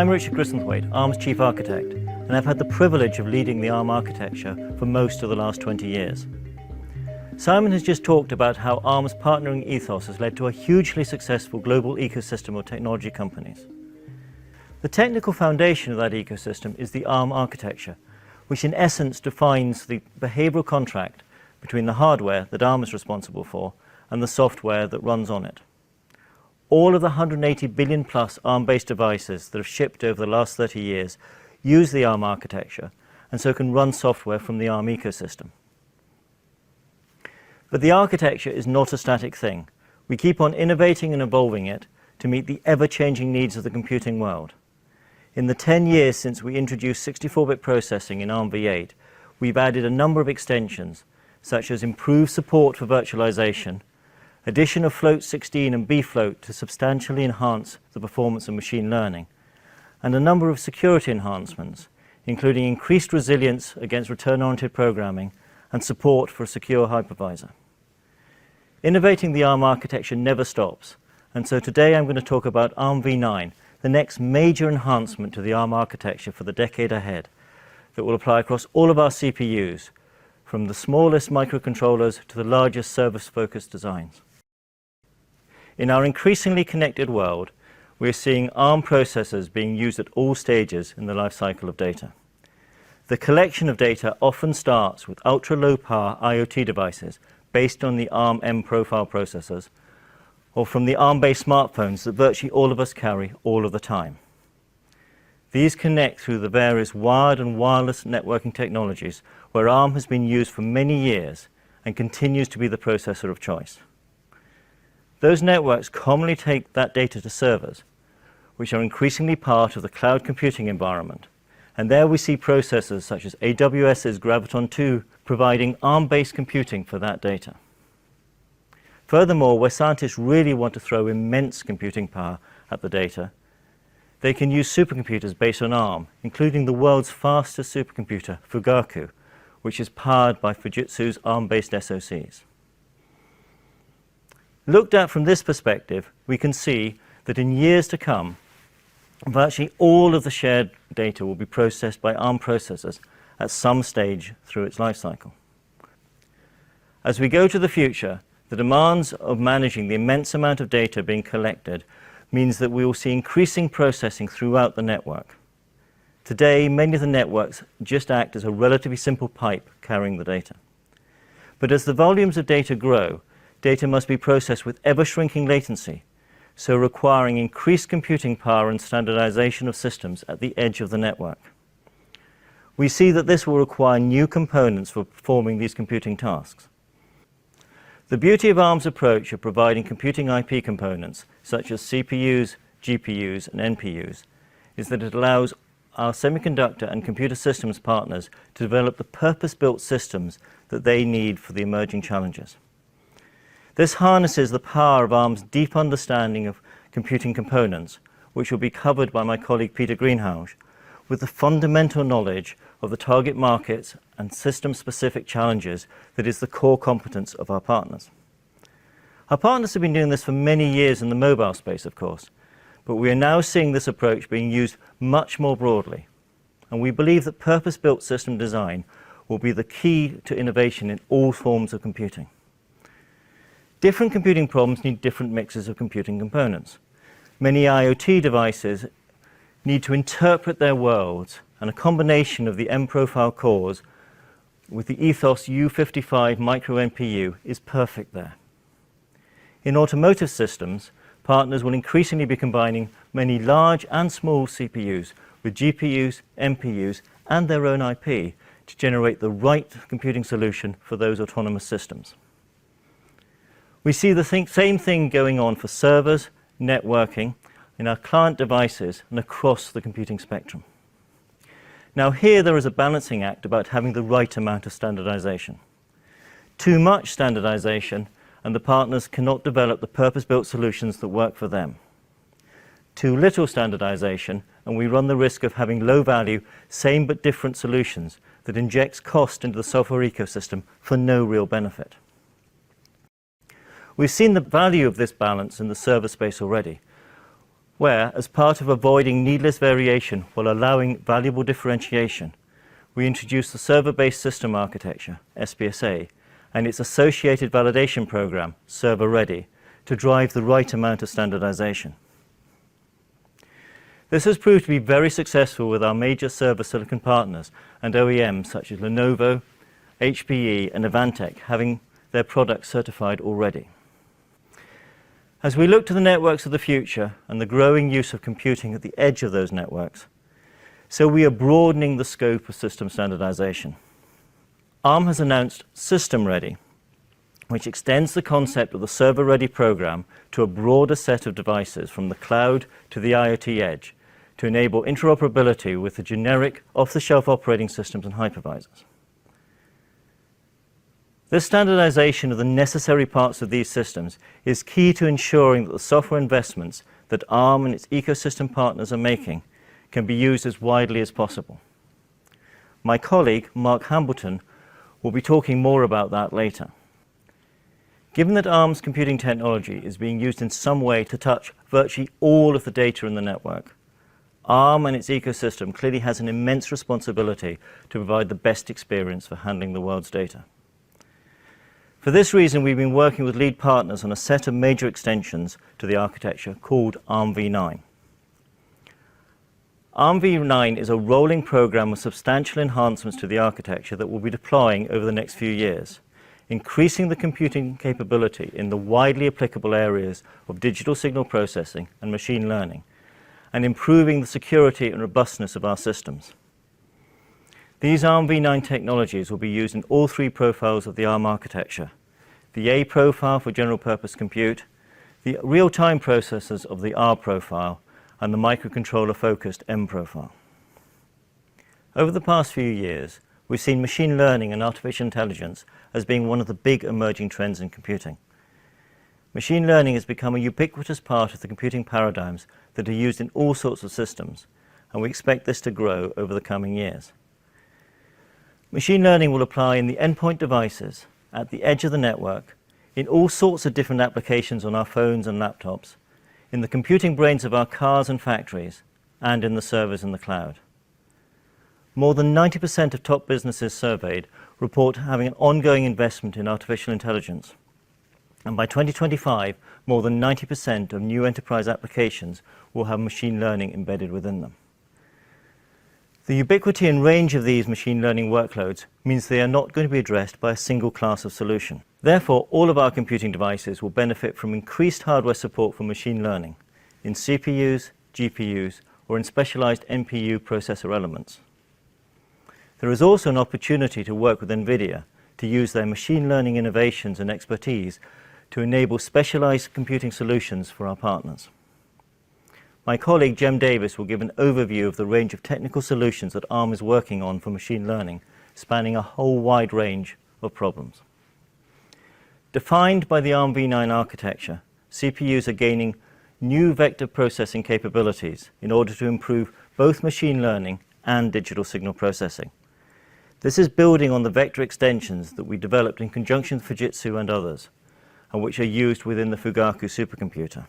I'm Richard Grissenthwaite, Arm's Chief Architect, and I've had the privilege of leading the Arm architecture for most of the last 20 years. Simon has just talked about how Arm's partnering ethos has led to a hugely successful global ecosystem of technology companies. The technical foundation of that ecosystem is the Arm architecture, which in essence defines the behavioral contract between the hardware that Arm is responsible for and the software that runs on it. All of the 180 billion plus Arm-based devices that have shipped over the last 30 years use the Arm architecture and so can run software from the Arm ecosystem. But the architecture is not a static thing. We keep on innovating and evolving it to meet the ever-changing needs of the computing world. In the 10 years since we introduced 64-bit processing in Arm v8, we've added a number of extensions, such as improved support for virtualization, addition of float 16 and bfloat to substantially enhance the performance of machine learning, and a number of security enhancements, including increased resilience against return-oriented programming and support for a secure hypervisor. Innovating the Arm architecture never stops, and so today I'm going to talk about Arm v9, the next major enhancement to the Arm architecture for the decade ahead that will apply across all of our CPUs, from the smallest microcontrollers to the largest service-focused designs. In our increasingly connected world, we are seeing Arm processors being used at all stages in the life cycle of data. The collection of data often starts with ultra-low power IoT devices based on the Arm M-profile processors, or from the Arm-based smartphones that virtually all of us carry all of the time. These connect through the various wired and wireless networking technologies where Arm has been used for many years and continues to be the processor of choice. Those networks commonly take that data to servers, which are increasingly part of the cloud computing environment. And there we see processors such as AWS's Graviton2 providing Arm-based computing for that data. Furthermore, where scientists really want to throw immense computing power at the data, they can use supercomputers based on Arm, including the world's fastest supercomputer, Fugaku, which is powered by Fujitsu's Arm-based SoCs. Looked at from this perspective, we can see that in years to come, virtually all of the shared data will be processed by Arm processors at some stage through its life cycle. As we go to the future, the demands of managing the immense amount of data being collected means that we will see increasing processing throughout the network. Today, many of the networks just act as a relatively simple pipe carrying the data. But as the volumes of data grow, data must be processed with ever-shrinking latency, so requiring increased computing power and standardization of systems at the edge of the network. We see that this will require new components for performing these computing tasks. The beauty of Arm's approach of providing computing IP components, such as CPUs, GPUs, and NPUs, is that it allows our semiconductor and computer systems partners to develop the purpose-built systems that they need for the emerging challenges. This harnesses the power of Arm's deep understanding of computing components, which will be covered by my colleague Peter Greenhalgh, with the fundamental knowledge of the target markets and system-specific challenges that is the core competence of our partners. Our partners have been doing this for many years in the mobile space, of course, but we are now seeing this approach being used much more broadly, and we believe that purpose-built system design will be the key to innovation in all forms of computing. Different computing problems need different mixes of computing components. Many IoT devices need to interpret their worlds, and a combination of the M-profile cores with the Ethos U55 micro NPU is perfect there. In automotive systems, partners will increasingly be combining many large and small CPUs with GPUs, NPUs, and their own IP to generate the right computing solution for those autonomous systems. We see the same thing going on for servers, networking, in our client devices, and across the computing spectrum. Now here there is a balancing act about having the right amount of standardization. Too much standardization, and the partners cannot develop the purpose-built solutions that work for them. Too little standardization, and we run the risk of having low-value, same but different solutions that injects cost into the software ecosystem for no real benefit. We've seen the value of this balance in the server space already. where, as part of avoiding needless variation while allowing valuable differentiation, we introduced the Server-Based System Architecture, SBSA, and its associated validation program, Server Ready, to drive the right amount of standardization. This has proved to be very successful with our major server silicon partners and OEMs such as Lenovo, HPE, and Advantech having their products certified already. As we look to the networks of the future and the growing use of computing at the edge of those networks, so we are broadening the scope of system standardization. Arm has announced System Ready, which extends the concept of the Server Ready program to a broader set of devices from the cloud to the IoT edge to enable interoperability with the generic off-the-shelf operating systems and hypervisors. This standardization of the necessary parts of these systems is key to ensuring that the software investments that Arm and its ecosystem partners are making can be used as widely as possible. My colleague, Mark Hambleton, will be talking more about that later. Given that Arm's computing technology is being used in some way to touch virtually all of the data in the network, Arm and its ecosystem clearly has an immense responsibility to provide the best experience for handling the world's data. For this reason, we've been working with lead partners on a set of major extensions to the architecture called Arm v9. Arm v9 is a rolling program of substantial enhancements to the architecture that we'll be deploying over the next few years, increasing the computing capability in the widely applicable areas of digital signal processing and machine learning, and improving the security and robustness of our systems. These Arm v9 technologies will be used in all three profiles of the Arm architecture: the A profile for general-purpose compute, the real-time processors of the R profile, and the microcontroller-focused M profile. Over the past few years, we've seen machine learning and artificial intelligence as being one of the big emerging trends in computing. Machine learning has become a ubiquitous part of the computing paradigms that are used in all sorts of systems, and we expect this to grow over the coming years. Machine learning will apply in the endpoint devices, at the edge of the network, in all sorts of different applications on our phones and laptops, in the computing brains of our cars and factories, and in the servers in the cloud. More than 90% of top businesses surveyed report having an ongoing investment in artificial intelligence. And by 2025, more than 90% of new enterprise applications will have machine learning embedded within them. The ubiquity and range of these machine learning workloads means they are not going to be addressed by a single class of solution. Therefore, all of our computing devices will benefit from increased hardware support for machine learning in CPUs, GPUs, or in specialized NPU processor elements. There is also an opportunity to work with NVIDIA to use their machine learning innovations and expertise to enable specialized computing solutions for our partners. My colleague Jem Davis will give an overview of the range of technical solutions that Arm is working on for machine learning, spanning a whole wide range of problems. Defined by the Arm v9 architecture, CPUs are gaining new vector processing capabilities in order to improve both machine learning and digital signal processing. This is building on the vector extensions that we developed in conjunction with Fujitsu and others, and which are used within the Fugaku supercomputer.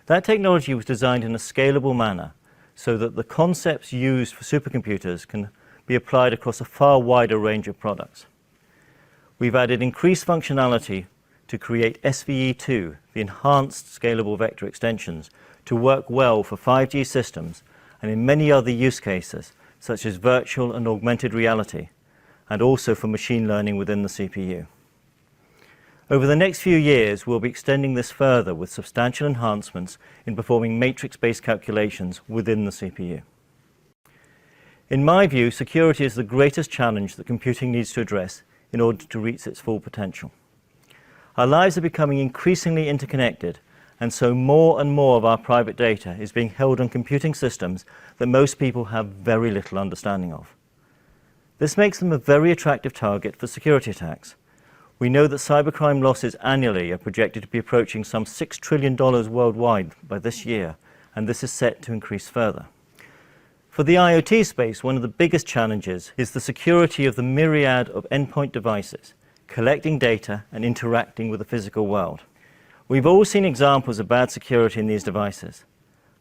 That technology was designed in a scalable manner so that the concepts used for supercomputers can be applied across a far wider range of products. We've added increased functionality to create SVE2, the enhanced scalable vector extensions, to work well for 5G systems and in many other use cases, such as virtual and augmented reality, and also for machine learning within the CPU. Over the next few years, we'll be extending this further with substantial enhancements in performing matrix-based calculations within the CPU. In my view, security is the greatest challenge that computing needs to address in order to reach its full potential. Our lives are becoming increasingly interconnected, and so more and more of our private data is being held on computing systems that most people have very little understanding of. This makes them a very attractive target for security attacks. We know that cybercrime losses annually are projected to be approaching some $6 trillion worldwide by this year, and this is set to increase further. For the IoT space, one of the biggest challenges is the security of the myriad of endpoint devices, collecting data and interacting with the physical world. We've all seen examples of bad security in these devices,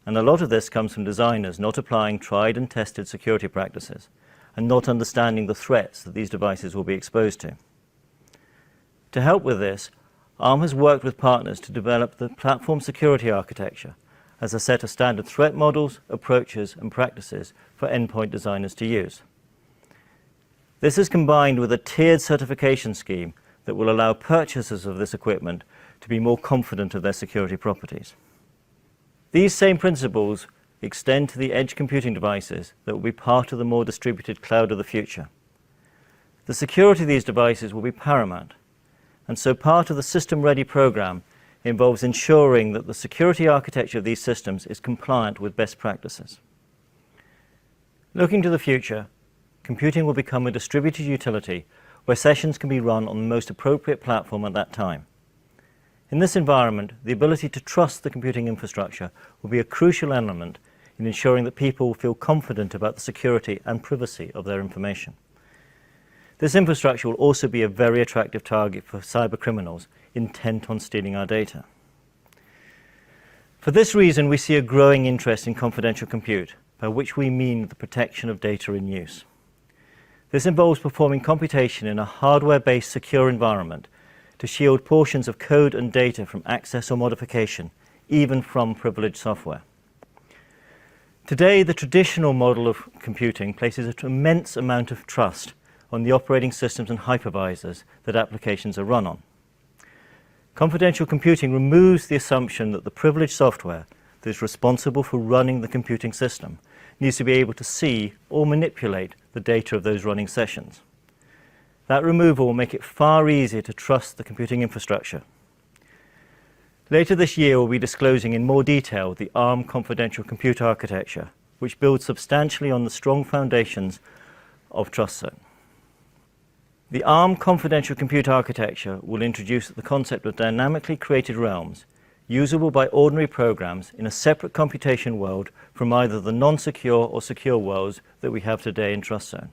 and a lot of this comes from designers not applying tried and tested security practices and not understanding the threats that these devices will be exposed to. To help with this, Arm has worked with partners to develop the platform security architecture as a set of standard threat models, approaches, and practices for endpoint designers to use. This is combined with a tiered certification scheme that will allow purchasers of this equipment to be more confident of their security properties. These same principles extend to the edge computing devices that will be part of the more distributed cloud of the future. The security of these devices will be paramount, and so part of the system-ready program involves ensuring that the security architecture of these systems is compliant with best practices. Looking to the future, computing will become a distributed utility where sessions can be run on the most appropriate platform at that time. In this environment, the ability to trust the computing infrastructure will be a crucial element in ensuring that people will feel confident about the security and privacy of their information. This infrastructure will also be a very attractive target for cyber criminals intent on stealing our data. For this reason, we see a growing interest in confidential compute, by which we mean the protection of data in use. This involves performing computation in a hardware-based secure environment to shield portions of code and data from access or modification, even from privileged software. Today, the traditional model of computing places an immense amount of trust on the operating systems and hypervisors that applications are run on. Confidential computing removes the assumption that the privileged software that is responsible for running the computing system needs to be able to see or manipulate the data of those running sessions. That removal will make it far easier to trust the computing infrastructure. Later this year, we'll be disclosing in more detail the Arm confidential compute architecture, which builds substantially on the strong foundations of TrustZone. The Arm confidential compute architecture will introduce the concept of dynamically created realms, usable by ordinary programs in a separate computation world from either the non-secure or secure worlds that we have today in TrustZone.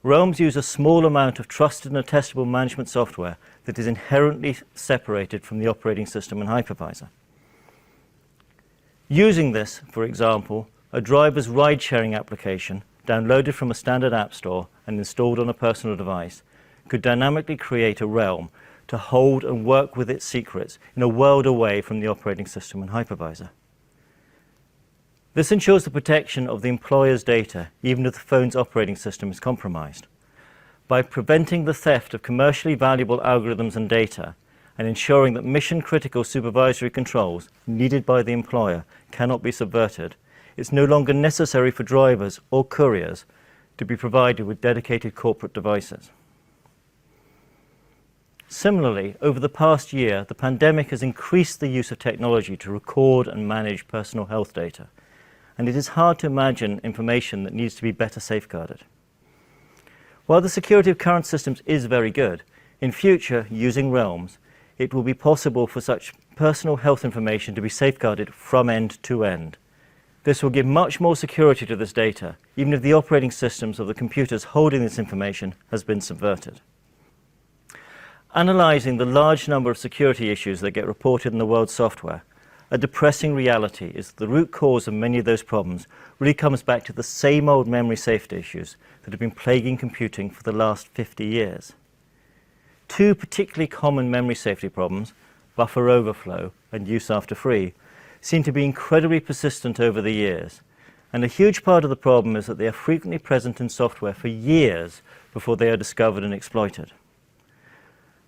Realms use a small amount of trusted and testable management software that is inherently separated from the operating system and hypervisor. Using this, for example, a driver's ride-sharing application downloaded from a standard app store and installed on a personal device could dynamically create a realm to hold and work with its secrets in a world away from the operating system and hypervisor. This ensures the protection of the employer's data even if the phone's operating system is compromised. By preventing the theft of commercially valuable algorithms and data and ensuring that mission-critical supervisory controls needed by the employer cannot be subverted, it's no longer necessary for drivers or couriers to be provided with dedicated corporate devices. Similarly, over the past year, the pandemic has increased the use of technology to record and manage personal health data, and it is hard to imagine information that needs to be better safeguarded. While the security of current systems is very good, in future, using realms, it will be possible for such personal health information to be safeguarded from end to end. This will give much more security to this data, even if the operating systems of the computers holding this information has been subverted. Analyzing the large number of security issues that get reported in the world's software, a depressing reality is that the root cause of many of those problems really comes back to the same old memory safety issues that have been plaguing computing for the last 50 years. Two particularly common memory safety problems, buffer overflow and use after free, seem to be incredibly persistent over the years, and a huge part of the problem is that they are frequently present in software for years before they are discovered and exploited.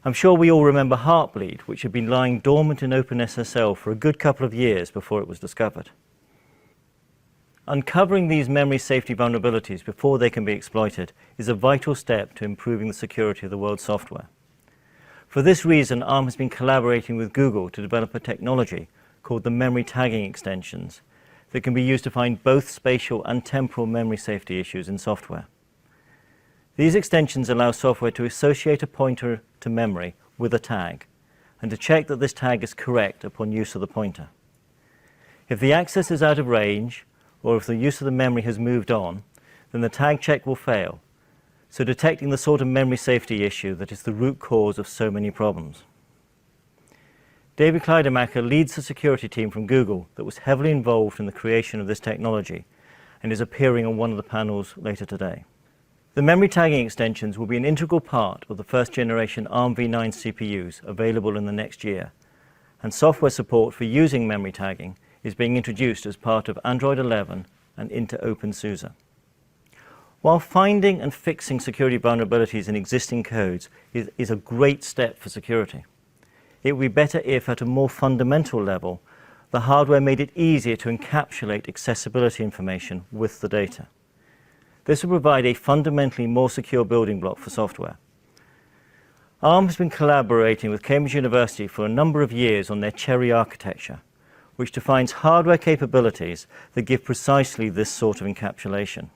I'm sure we all remember Heartbleed, which had been lying dormant in OpenSSL for a good couple of years before it was discovered. Uncovering these memory safety vulnerabilities before they can be exploited is a vital step to improving the security of the world's software. For this reason, Arm has been collaborating with Google to develop a technology called the memory tagging extensions that can be used to find both spatial and temporal memory safety issues in software. These extensions allow software to associate a pointer to memory with a tag and to check that this tag is correct upon use of the pointer. If the access is out of range or if the use of the memory has moved on, then the tag check will fail, so detecting the sort of memory safety issue that is the root cause of so many problems. David Kleidermacher leads the security team from Google that was heavily involved in the creation of this technology and is appearing on one of the panels later today. The memory tagging extensions will be an integral part of the first generation Arm v9 CPUs available in the next year, and software support for using memory tagging is being introduced as part of Android 11 and into OpenSUSE. While finding and fixing security vulnerabilities in existing codes is a great step for security, it would be better if, at a more fundamental level, the hardware made it easier to encapsulate accessibility information with the data. This will provide a fundamentally more secure building block for software. Arm has been collaborating with Cambridge University for a number of years on their Cherry architecture, which defines hardware capabilities that give precisely this sort of encapsulation.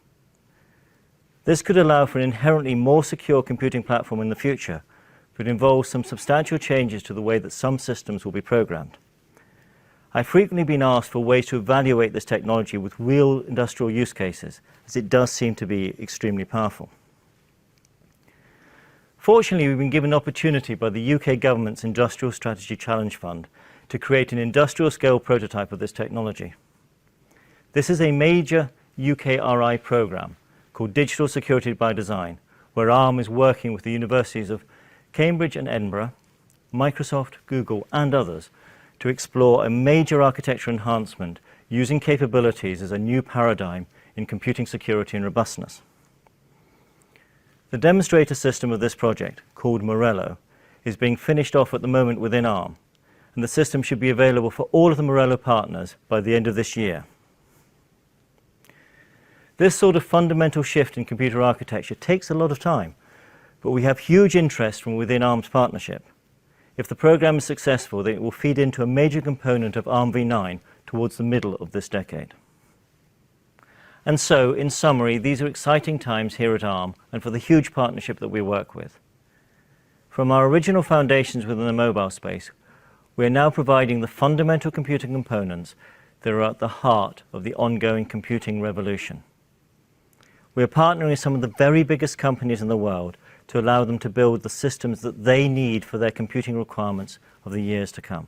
This could allow for an inherently more secure computing platform in the future, but involves some substantial changes to the way that some systems will be programmed. I've frequently been asked for ways to evaluate this technology with real industrial use cases, as it does seem to be extremely powerful. Fortunately, we've been given an opportunity by the UK government's Industrial Strategy Challenge Fund to create an industrial-scale prototype of this technology. This is a major UK RI programme called Digital Security by Design, where Arm is working with the universities of Cambridge and Edinburgh, Microsoft, Google, and others to explore a major architecture enhancement using capabilities as a new paradigm in computing security and robustness. The demonstrator system of this project, called Morello, is being finished off at the moment within Arm, and the system should be available for all of the Morello partners by the end of this year. This sort of fundamental shift in computer architecture takes a lot of time, but we have huge interest from within Arm's partnership. If the program is successful, then it will feed into a major component of Arm v9 towards the middle of this decade. And so, in summary, these are exciting times here at Arm and for the huge partnership that we work with. From our original foundations within the mobile space, we are now providing the fundamental computing components that are at the heart of the ongoing computing revolution. We are partnering with some of the very biggest companies in the world to allow them to build the systems that they need for their computing requirements of the years to come.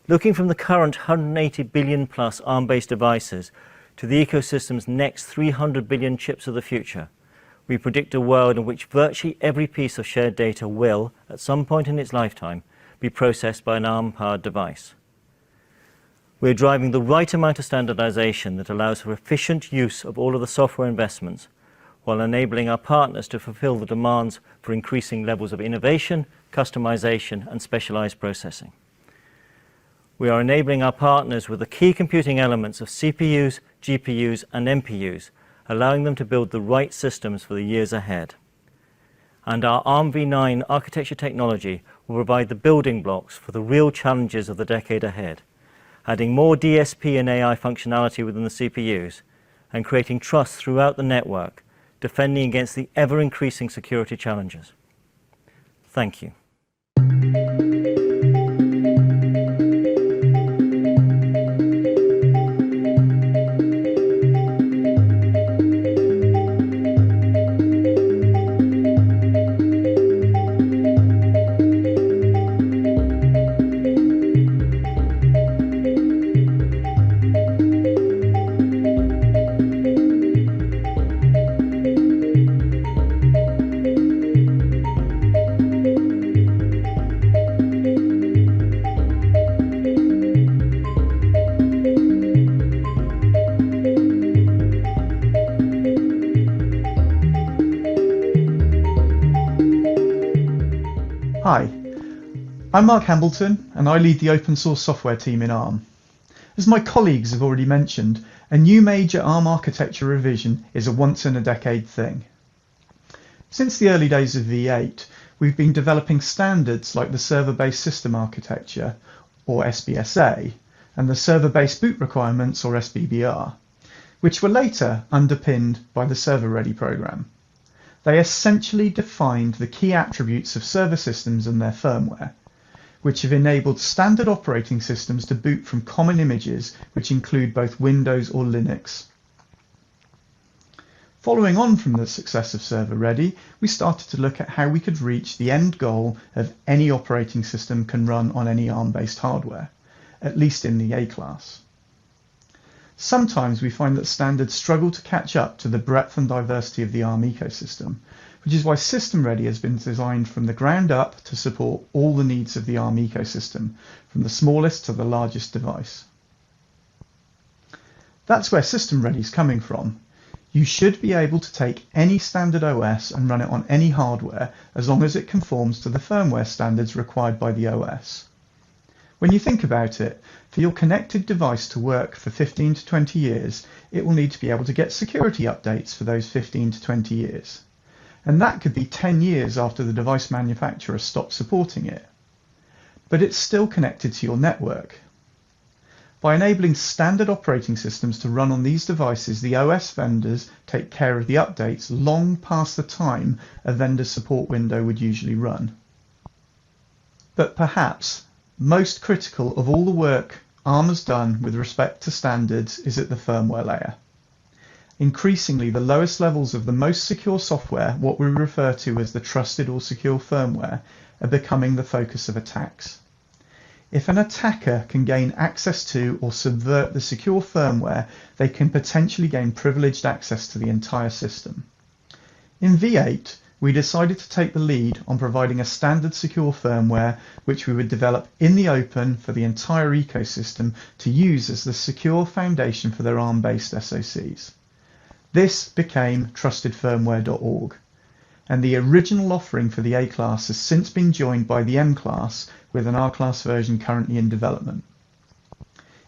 Looking from the current 180 billion plus Arm-based devices to the ecosystem's next 300 billion chips of the future, we predict a world in which virtually every piece of shared data will, at some point in its lifetime, be processed by an Arm-powered device. We are driving the right amount of standardization that allows for efficient use of all of the software investments, while enabling our partners to fulfill the demands for increasing levels of innovation, customization, and specialized processing. We are enabling our partners with the key computing elements of CPUs, GPUs, and NPUs, allowing them to build the right systems for the years ahead. And our Arm v9 architecture technology will provide the building blocks for the real challenges of the decade ahead, adding more DSP and AI functionality within the CPUs, and creating trust throughout the network, defending against the ever-increasing security challenges. Thank you. Hi, I'm Mark Hambleton and I lead the open source software team in Arm. As my colleagues have already mentioned, a new major Arm architecture revision is a once-in-a-decade thing. Since the early days of V8, we've been developing standards like the Server-Based System Architecture, or SBSA, and the Server-Based Boot Requirements, or SBBR, which were later underpinned by the Server Ready program. They essentially defined the key attributes of server systems and their firmware, which have enabled standard operating systems to boot from common images which include both Windows or Linux. Following on from the success of Server Ready, we started to look at how we could reach the end goal of any operating system can run on any ARM-based hardware, at least in the A-class. Sometimes we find that standards struggle to catch up to the breadth and diversity of the ARM ecosystem, which is why System Ready has been designed from the ground up to support all the needs of the ARM ecosystem, from the smallest to the largest device. That's where System Ready is coming from. You should be able to take any standard OS and run it on any hardware as long as it conforms to the firmware standards required by the OS. When you think about it, for your connected device to work for 15 to 20 years, it will need to be able to get security updates for those 15 to 20 years. And that could be 10 years after the device manufacturer stopped supporting it. But it's still connected to your network. By enabling standard operating systems to run on these devices, the OS vendors take care of the updates long past the time a vendor support window would usually run. But perhaps most critical of all the work ARM has done with respect to standards is at the firmware layer. Increasingly, the lowest levels of the most secure software, what we refer to as the trusted or secure firmware, are becoming the focus of attacks. If an attacker can gain access to or subvert the secure firmware, they can potentially gain privileged access to the entire system. In V8, we decided to take the lead on providing a standard secure firmware which we would develop in the open for the entire ecosystem to use as the secure foundation for their ARM-based SoCs. This became trustedfirmware.org, and the original offering for the A-class has since been joined by the M-class with an R-class version currently in development.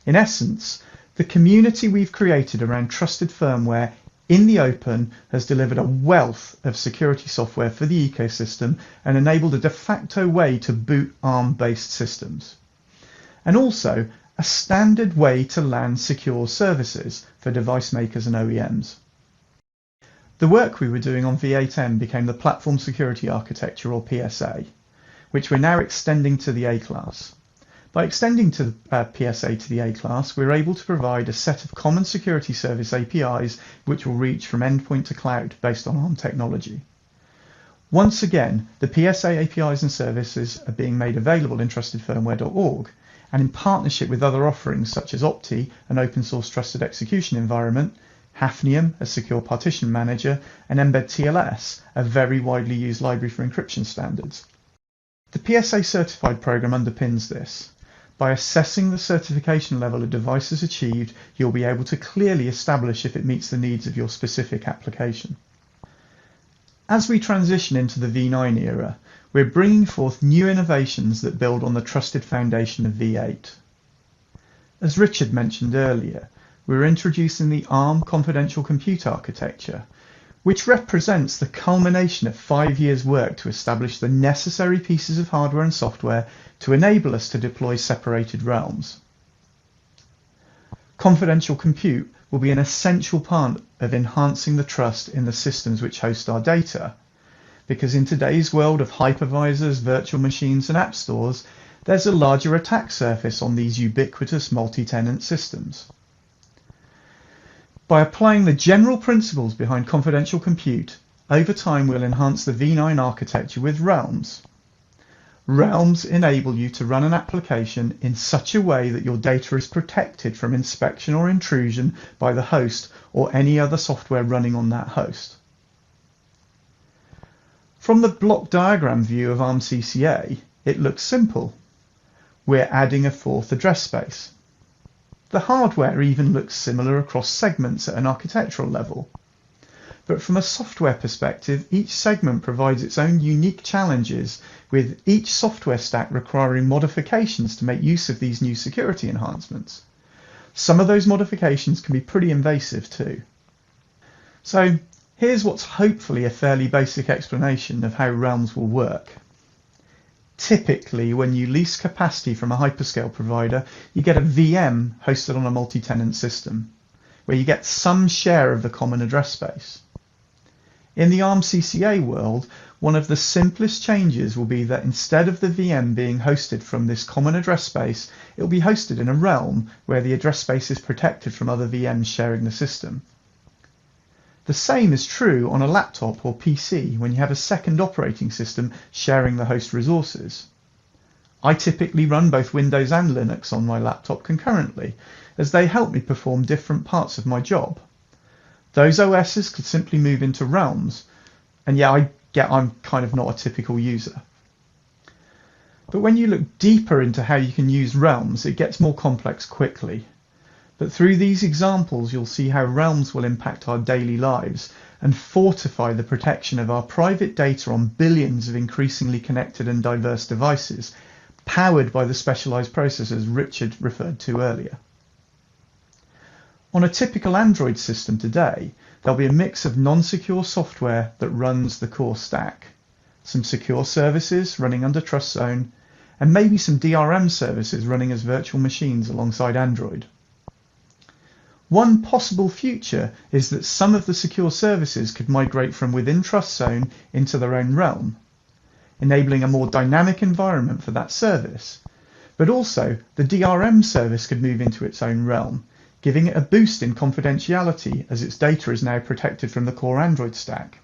In essence, the community we've created around trusted firmware in the open has delivered a wealth of security software for the ecosystem and enabled a de facto way to boot ARM-based systems. And also a standard way to land secure services for device makers and OEMs. The work we were doing on V8M became the Platform Security Architecture, or PSA, which we're now extending to the A-class. By extending to the PSA to the A-class, we're able to provide a set of common security service APIs which will reach from endpoint to cloud based on ARM technology. Once again, the PSA APIs and services are being made available in trustedfirmware.org, and in partnership with other offerings such as Opti, an open source trusted execution environment, Hafnium, a secure partition manager, and Embed TLS, a very widely used library for encryption standards. The PSA certified program underpins this. By assessing the certification level a device has achieved, you'll be able to clearly establish if it meets the needs of your specific application. As we transition into the V9 era, we're bringing forth new innovations that build on the trusted foundation of V8. As Richard mentioned earlier, we're introducing the ARM confidential compute architecture, which represents the culmination of 5 years' work to establish the necessary pieces of hardware and software to enable us to deploy separated realms. Confidential compute will be an essential part of enhancing the trust in the systems which host our data, because in today's world of hypervisors, virtual machines and app stores, there's a larger attack surface on these ubiquitous multi-tenant systems. By applying the general principles behind confidential compute, over time we'll enhance the V9 architecture with realms. Realms enable you to run an application in such a way that your data is protected from inspection or intrusion by the host or any other software running on that host. From the block diagram view of ARM CCA, it looks simple. We're adding a fourth address space. The hardware even looks similar across segments at an architectural level. But from a software perspective, each segment provides its own unique challenges, with each software stack requiring modifications to make use of these new security enhancements. Some of those modifications can be pretty invasive too. So here's what's hopefully a fairly basic explanation of how realms will work. Typically, when you lease capacity from a hyperscale provider, you get a VM hosted on a multi-tenant system, where you get some share of the common address space. In the ARM CCA world, one of the simplest changes will be that instead of the VM being hosted from this common address space, it will be hosted in a realm where the address space is protected from other VMs sharing the system. The same is true on a laptop or PC when you have a second operating system sharing the host resources. I typically run both Windows and Linux on my laptop concurrently, as they help me perform different parts of my job. Those OSs could simply move into realms, and yeah, I'm kind of not a typical user. But when you look deeper into how you can use realms, it gets more complex quickly. But through these examples, you'll see how realms will impact our daily lives and fortify the protection of our private data on billions of increasingly connected and diverse devices, powered by the specialized processors Richard referred to earlier. On a typical Android system today, there'll be a mix of non-secure software that runs the core stack, some secure services running under Trust Zone, and maybe some DRM services running as virtual machines alongside Android. One possible future is that some of the secure services could migrate from within Trust Zone into their own realm, enabling a more dynamic environment for that service. But also, the DRM service could move into its own realm, giving it a boost in confidentiality as its data is now protected from the core Android stack.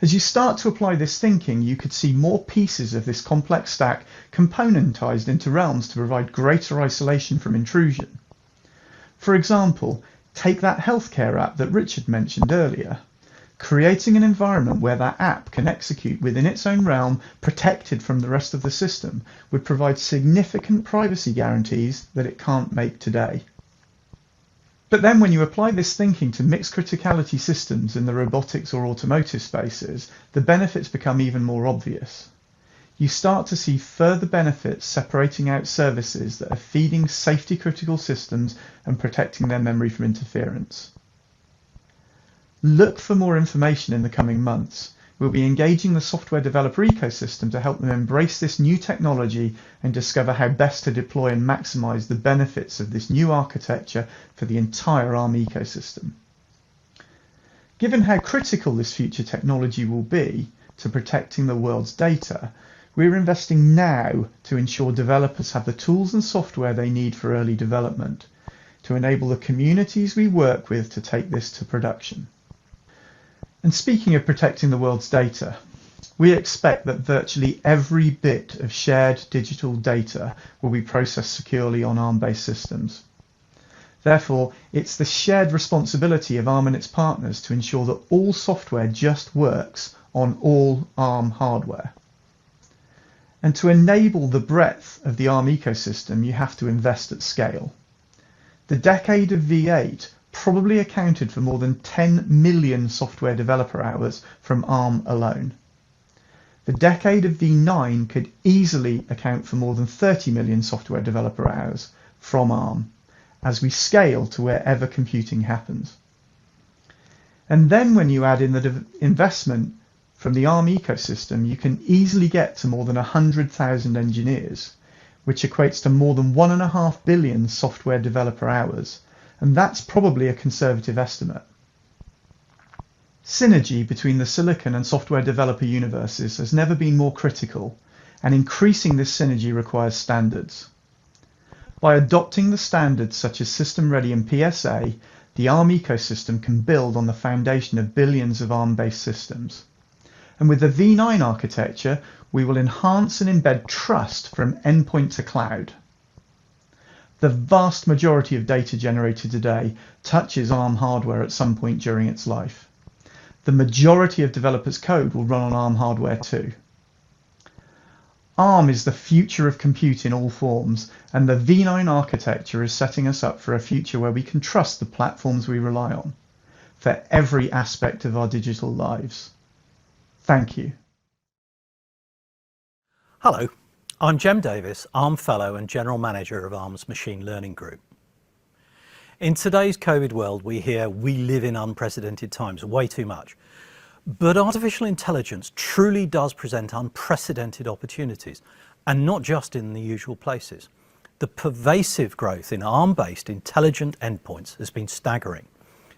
As you start to apply this thinking, you could see more pieces of this complex stack componentized into realms to provide greater isolation from intrusion. For example, take that healthcare app that Richard mentioned earlier. Creating an environment where that app can execute within its own realm, protected from the rest of the system, would provide significant privacy guarantees that it can't make today. But then when you apply this thinking to mixed criticality systems in the robotics or automotive spaces, the benefits become even more obvious. You start to see further benefits separating out services that are feeding safety critical systems and protecting their memory from interference. Look for more information in the coming months. We'll be engaging the software developer ecosystem to help them embrace this new technology and discover how best to deploy and maximize the benefits of this new architecture for the entire Arm ecosystem. Given how critical this future technology will be to protecting the world's data, we're investing now to ensure developers have the tools and software they need for early development, to enable the communities we work with to take this to production. And speaking of protecting the world's data, we expect that virtually every bit of shared digital data will be processed securely on Arm-based systems. Therefore, it's the shared responsibility of Arm and its partners to ensure that all software just works on all Arm hardware. And to enable the breadth of the Arm ecosystem, you have to invest at scale. The decade of V8 probably accounted for more than 10 million software developer hours from Arm alone. The decade of V9 could easily account for more than 30 million software developer hours from Arm, as we scale to wherever computing happens. And then when you add in the investment from the Arm ecosystem, you can easily get to more than 100,000 engineers, which equates to more than 1.5 billion software developer hours, and that's probably a conservative estimate. Synergy between the silicon and software developer universes has never been more critical, and increasing this synergy requires standards. By adopting the standards such as System Ready and PSA, the Arm ecosystem can build on the foundation of billions of Arm-based systems. And with the V9 architecture, we will enhance and embed trust from endpoint to cloud. The vast majority of data generated today touches Arm hardware at some point during its life. The majority of developers' code will run on Arm hardware too. Arm is the future of compute in all forms, and the V9 architecture is setting us up for a future where we can trust the platforms we rely on for every aspect of our digital lives. Thank you. Hello, I'm Jem Davis, Arm Fellow and General Manager of Arm's Machine Learning Group. In today's COVID world, we hear we live in unprecedented times, way too much. But artificial intelligence truly does present unprecedented opportunities, and not just in the usual places. The pervasive growth in Arm-based intelligent endpoints has been staggering,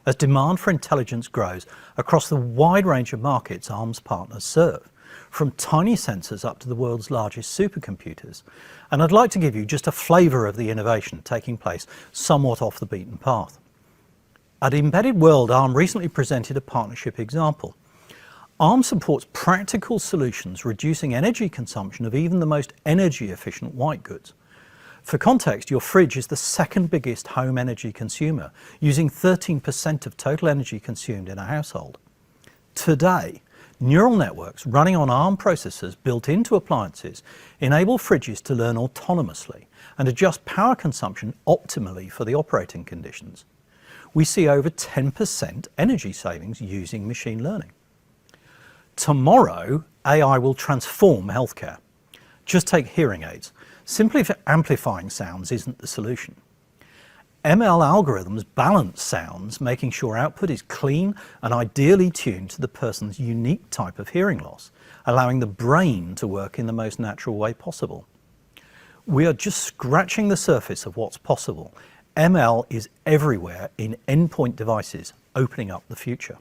as demand for intelligence grows across the wide range of markets Arm's partners serve, from tiny sensors up to the world's largest supercomputers. And I'd like to give you just a flavour of the innovation taking place somewhat off the beaten path. At Embedded World, Arm recently presented a partnership example. Arm supports practical solutions reducing energy consumption of even the most energy efficient white goods. For context, your fridge is the second biggest home energy consumer, using 13% of total energy consumed in a household. Today, neural networks running on Arm processors built into appliances enable fridges to learn autonomously and adjust power consumption optimally for the operating conditions. We see over 10% energy savings using machine learning. Tomorrow, AI will transform healthcare. Just take hearing aids. Simply amplifying sounds isn't the solution. ML algorithms balance sounds, making sure output is clean and ideally tuned to the person's unique type of hearing loss, allowing the brain to work in the most natural way possible. We are just scratching the surface of what's possible. ML is everywhere in endpoint devices, opening up the future.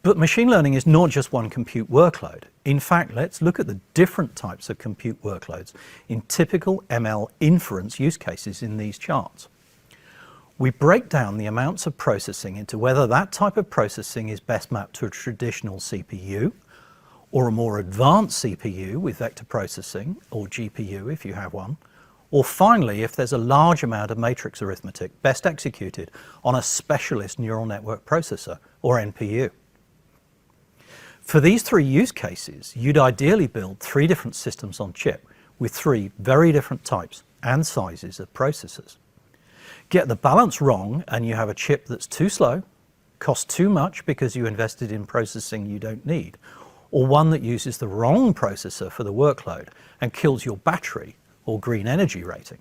But machine learning is not just one compute workload. In fact, let's look at the different types of compute workloads in typical ML inference use cases in these charts. We break down the amounts of processing into whether that type of processing is best mapped to a traditional CPU or a more advanced CPU with vector processing, or GPU if you have one, or finally, if there's a large amount of matrix arithmetic best executed on a specialist neural network processor, or NPU. For these three use cases, you'd ideally build 3 different systems on chip with 3 very different types and sizes of processors. Get the balance wrong and you have a chip that's too slow, costs too much because you invested in processing you don't need, or one that uses the wrong processor for the workload and kills your battery or green energy rating.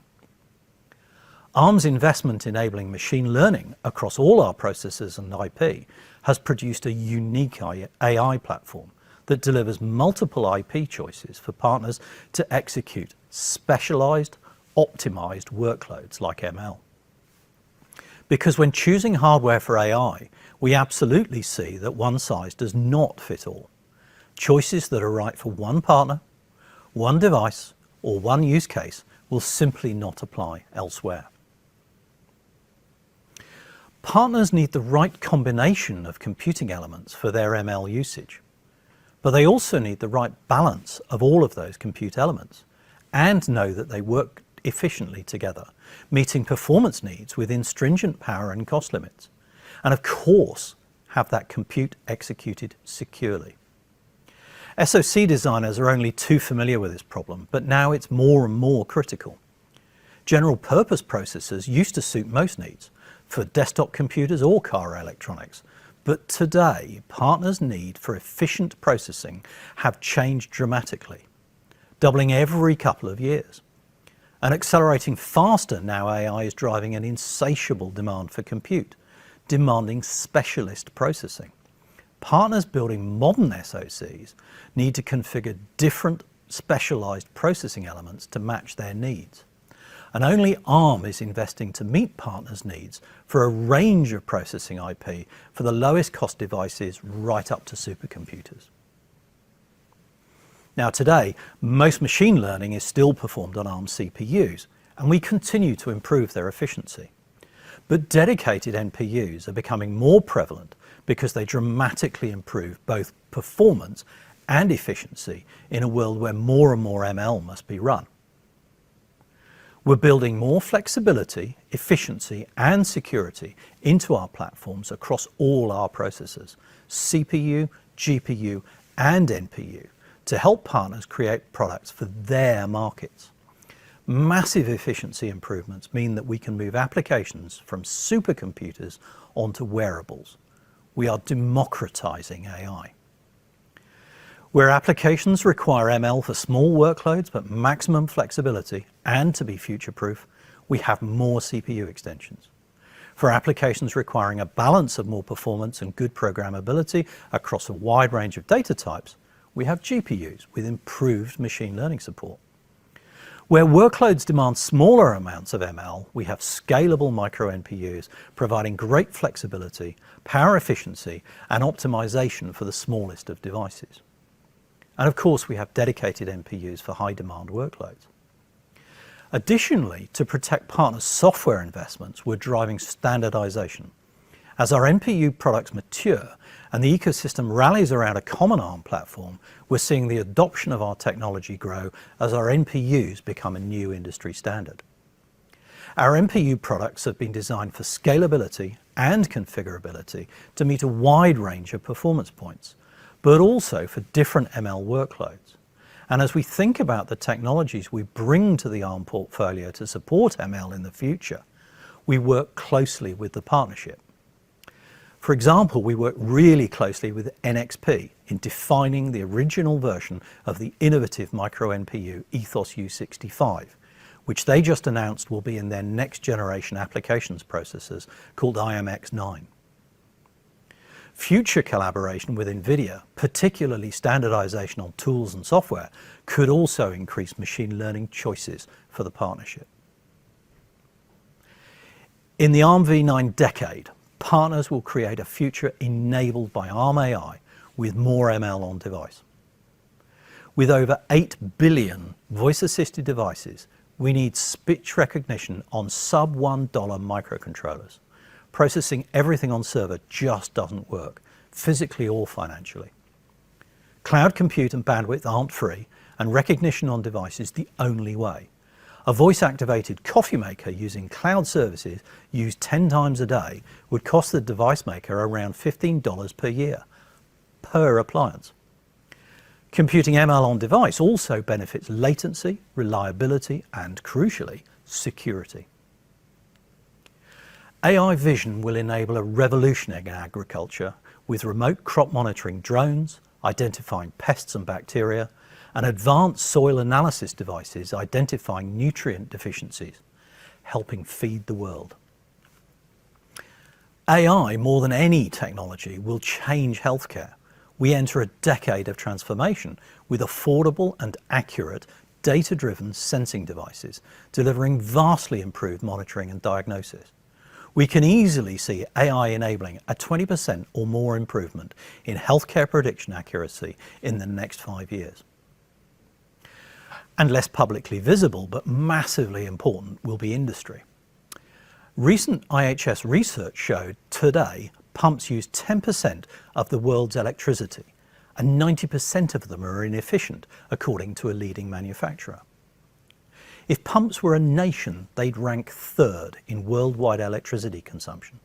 Arm's investment enabling machine learning across all our processors and IP has produced a unique AI platform that delivers multiple IP choices for partners to execute specialized, optimized workloads like ML. Because when choosing hardware for AI, we absolutely see that one size does not fit all. Choices that are right for one partner, one device, or one use case will simply not apply elsewhere. Partners need the right combination of computing elements for their ML usage, but they also need the right balance of all of those compute elements and know that they work efficiently together, meeting performance needs within stringent power and cost limits, and of course, have that compute executed securely. SoC designers are only too familiar with this problem, but now it's more and more critical. General purpose processors used to suit most needs, for desktop computers or car electronics. But today, partners' need for efficient processing have changed dramatically, doubling every couple of years. And accelerating faster now, AI is driving an insatiable demand for compute, demanding specialist processing. Partners building modern SoCs need to configure different specialized processing elements to match their needs. And only Arm is investing to meet partners' needs for a range of processing IP for the lowest cost devices right up to supercomputers. Now today, most machine learning is still performed on Arm CPUs, and we continue to improve their efficiency. But dedicated NPUs are becoming more prevalent because they dramatically improve both performance and efficiency in a world where more and more ML must be run. We're building more flexibility, efficiency, and security into our platforms across all our processors, CPU, GPU, and NPU, to help partners create products for their markets. Massive efficiency improvements mean that we can move applications from supercomputers onto wearables. We are democratizing AI. Where applications require ML for small workloads but maximum flexibility and to be future-proof, we have more CPU extensions. For applications requiring a balance of more performance and good programmability across a wide range of data types, we have GPUs with improved machine learning support. Where workloads demand smaller amounts of ML, we have scalable micro NPUs providing great flexibility, power efficiency, and optimization for the smallest of devices. And of course, we have dedicated NPUs for high demand workloads. Additionally, to protect partners' software investments, we're driving standardization. As our NPU products mature and the ecosystem rallies around a common ARM platform, we're seeing the adoption of our technology grow as our NPUs become a new industry standard. Our NPU products have been designed for scalability and configurability to meet a wide range of performance points, but also for different ML workloads. And as we think about the technologies we bring to the ARM portfolio to support ML in the future, we work closely with the partnership. For example, we work really closely with NXP in defining the original version of the innovative micro NPU Ethos U65, which they just announced will be in their next generation applications processors called IMX9. Future collaboration with NVIDIA, particularly standardization on tools and software, could also increase machine learning choices for the partnership. In the ARM v9 decade, partners will create a future enabled by ARM AI with more ML on device. With over 8 billion voice-assisted devices, we need speech recognition on sub-$1 microcontrollers. Processing everything on server just doesn't work, physically or financially. Cloud compute and bandwidth aren't free, and recognition on device is the only way. A voice-activated coffee maker using cloud services used 10 times a day would cost the device maker around $15 per year, per appliance. Computing ML on device also benefits latency, reliability, and crucially, security. AI vision will enable a revolution in agriculture with remote crop monitoring drones, identifying pests and bacteria, and advanced soil analysis devices identifying nutrient deficiencies, helping feed the world. AI, more than any technology, will change healthcare. We enter a decade of transformation with affordable and accurate data-driven sensing devices, delivering vastly improved monitoring and diagnosis. We can easily see AI enabling a 20% or more improvement in healthcare prediction accuracy in the next 5 years. And less publicly visible, but massively important, will be industry. Recent IHS research showed today pumps use 10% of the world's electricity, and 90% of them are inefficient, according to a leading manufacturer. If pumps were a nation, they'd rank third in worldwide electricity consumption.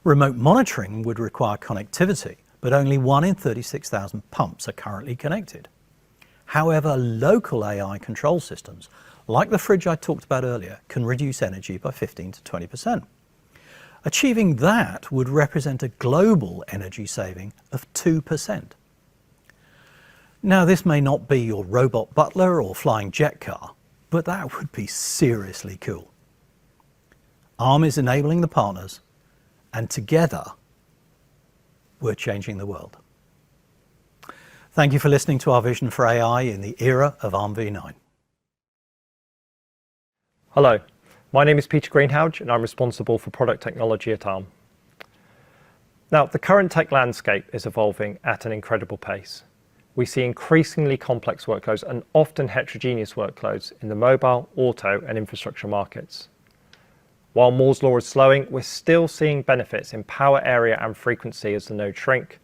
Remote monitoring would require connectivity, but only 1 in 36,000 pumps are currently connected. However, local AI control systems, like the fridge I talked about earlier, can reduce energy by 15 to 20%. Achieving that would represent a global energy saving of 2%. Now, this may not be your robot butler or flying jet car, but that would be seriously cool. ARM is enabling the partners, and together, we're changing the world. Thank you for listening to our vision for AI in the era of ARM v9. Hello, my name is Peter Greenhalgh and I'm responsible for product technology at ARM. Now, the current tech landscape is evolving at an incredible pace. We see increasingly complex workloads and often heterogeneous workloads in the mobile, auto, and infrastructure markets. While Moore's law is slowing, we're still seeing benefits in power area and frequency as the nodes shrink.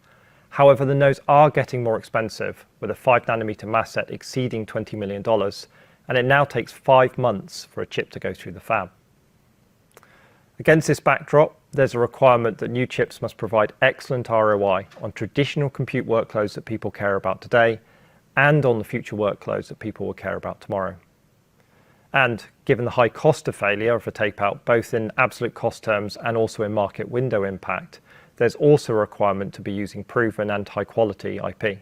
However, the nodes are getting more expensive, with a 5nm mask set exceeding $20 million, and it now takes 5 months for a chip to go through the fab. Against this backdrop, there's a requirement that new chips must provide excellent ROI on traditional compute workloads that people care about today, and on the future workloads that people will care about tomorrow. And given the high cost of failure of a tape-out, both in absolute cost terms and also in market window impact, there's also a requirement to be using proven and high-quality IP.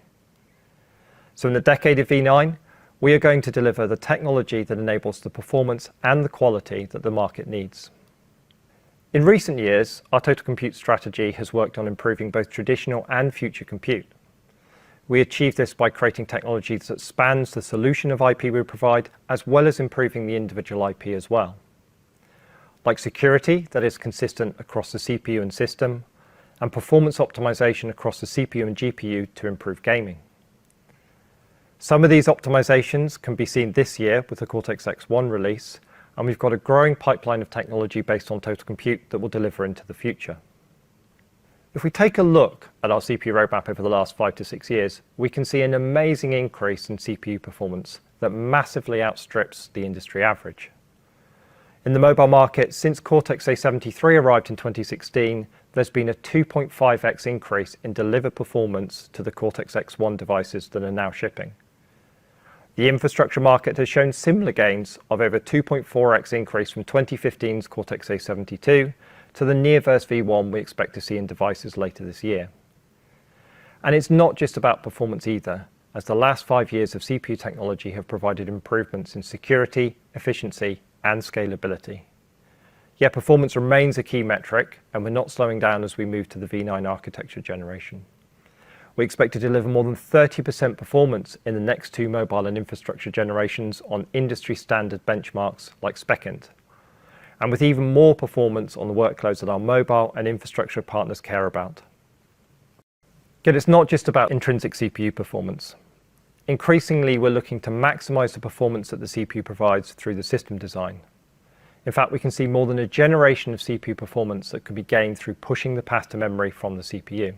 So in the decade of v9, we are going to deliver the technology that enables the performance and the quality that the market needs. In recent years, our total compute strategy has worked on improving both traditional and future compute. We achieve this by creating technology that spans the solution of IP we provide, as well as improving the individual IP as well. Like security that is consistent across the CPU and system, and performance optimization across the CPU and GPU to improve gaming. Some of these optimizations can be seen this year with the Cortex-X1 release, and we've got a growing pipeline of technology based on total compute that will deliver into the future. If we take a look at our CPU roadmap over the last 5 to 6 years, we can see an amazing increase in CPU performance that massively outstrips the industry average. In the mobile market, since Cortex-A73 arrived in 2016, there's been a 2.5x increase in delivered performance to the Cortex-X1 devices that are now shipping. The infrastructure market has shown similar gains of over 2.4x increase from 2015's Cortex-A72 to the Neoverse V1 we expect to see in devices later this year. And it's not just about performance either, as the last 5 years of CPU technology have provided improvements in security, efficiency, and scalability. Yet performance remains a key metric, and we're not slowing down as we move to the V9 architecture generation. We expect to deliver more than 30% performance in the next 2 mobile and infrastructure generations on industry standard benchmarks like SpecInt, and with even more performance on the workloads that our mobile and infrastructure partners care about. Yet it's not just about intrinsic CPU performance. Increasingly, we're looking to maximize the performance that the CPU provides through the system design. In fact, we can see more than a generation of CPU performance that could be gained through pushing the path to memory from the CPU.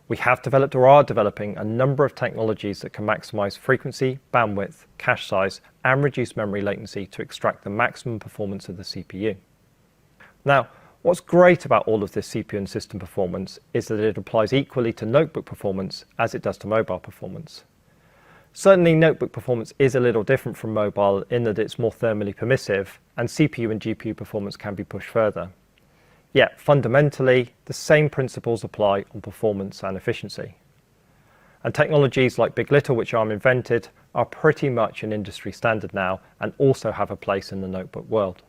We have developed or are developing a number of technologies that can maximize frequency, bandwidth, cache size, and reduce memory latency to extract the maximum performance of the CPU. Now, what's great about all of this CPU and system performance is that it applies equally to notebook performance as it does to mobile performance. Certainly, notebook performance is a little different from mobile in that it's more thermally permissive, and CPU and GPU performance can be pushed further. Yet, fundamentally, the same principles apply on performance and efficiency. And technologies like Big. LITTLE, which Arm invented, are pretty much an industry standard now and also have a place in the notebook world.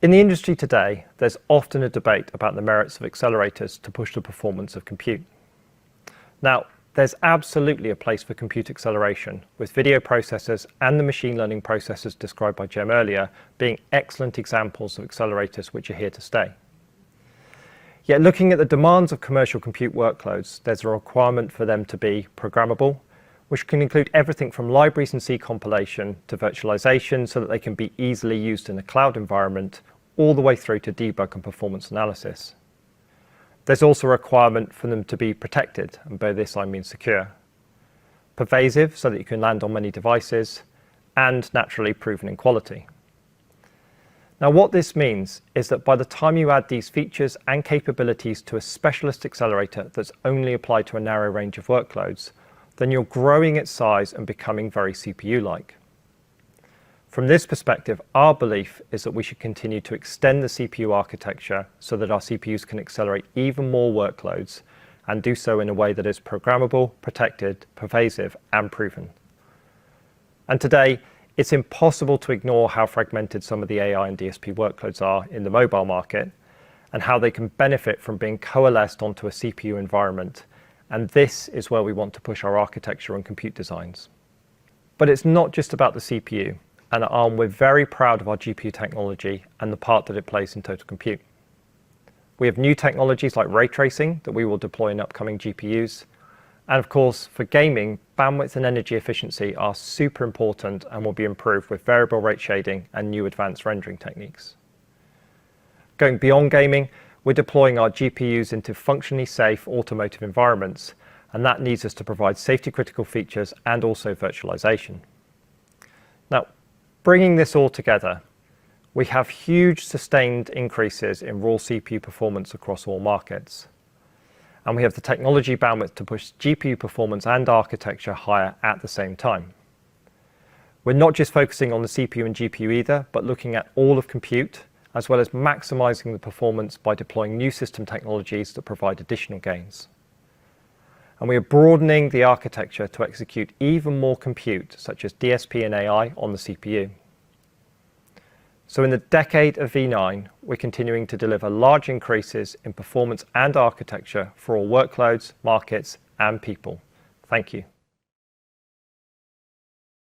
In the industry today, there's often a debate about the merits of accelerators to push the performance of compute. Now, there's absolutely a place for compute acceleration, with video processors and the machine learning processors described by Jem earlier being excellent examples of accelerators which are here to stay. Yet looking at the demands of commercial compute workloads, there's a requirement for them to be programmable, which can include everything from libraries and C compilation to virtualization so that they can be easily used in a cloud environment, all the way through to debug and performance analysis. There's also a requirement for them to be protected, and by this I mean secure. Pervasive, so that you can land on many devices, and naturally proven in quality. Now what this means is that by the time you add these features and capabilities to a specialist accelerator that's only applied to a narrow range of workloads, then you're growing its size and becoming very CPU-like. From this perspective, our belief is that we should continue to extend the CPU architecture so that our CPUs can accelerate even more workloads and do so in a way that is programmable, protected, pervasive, and proven. And today, it's impossible to ignore how fragmented some of the AI and DSP workloads are in the mobile market and how they can benefit from being coalesced onto a CPU environment. And this is where we want to push our architecture and compute designs. But it's not just about the CPU. And at Arm, we're very proud of our GPU technology and the part that it plays in total compute. We have new technologies like ray tracing that we will deploy in upcoming GPUs. And of course, for gaming, bandwidth and energy efficiency are super important and will be improved with variable rate shading and new advanced rendering techniques. Going beyond gaming, we're deploying our GPUs into functionally safe automotive environments, and that needs us to provide safety-critical features and also virtualization. Now, bringing this all together, we have huge sustained increases in raw CPU performance across all markets. And we have the technology bandwidth to push GPU performance and architecture higher at the same time. We're not just focusing on the CPU and GPU either, but looking at all of compute, as well as maximizing the performance by deploying new system technologies that provide additional gains. And we are broadening the architecture to execute even more compute, such as DSP and AI, on the CPU. So in the decade of V9, we're continuing to deliver large increases in performance and architecture for all workloads, markets, and people. Thank you.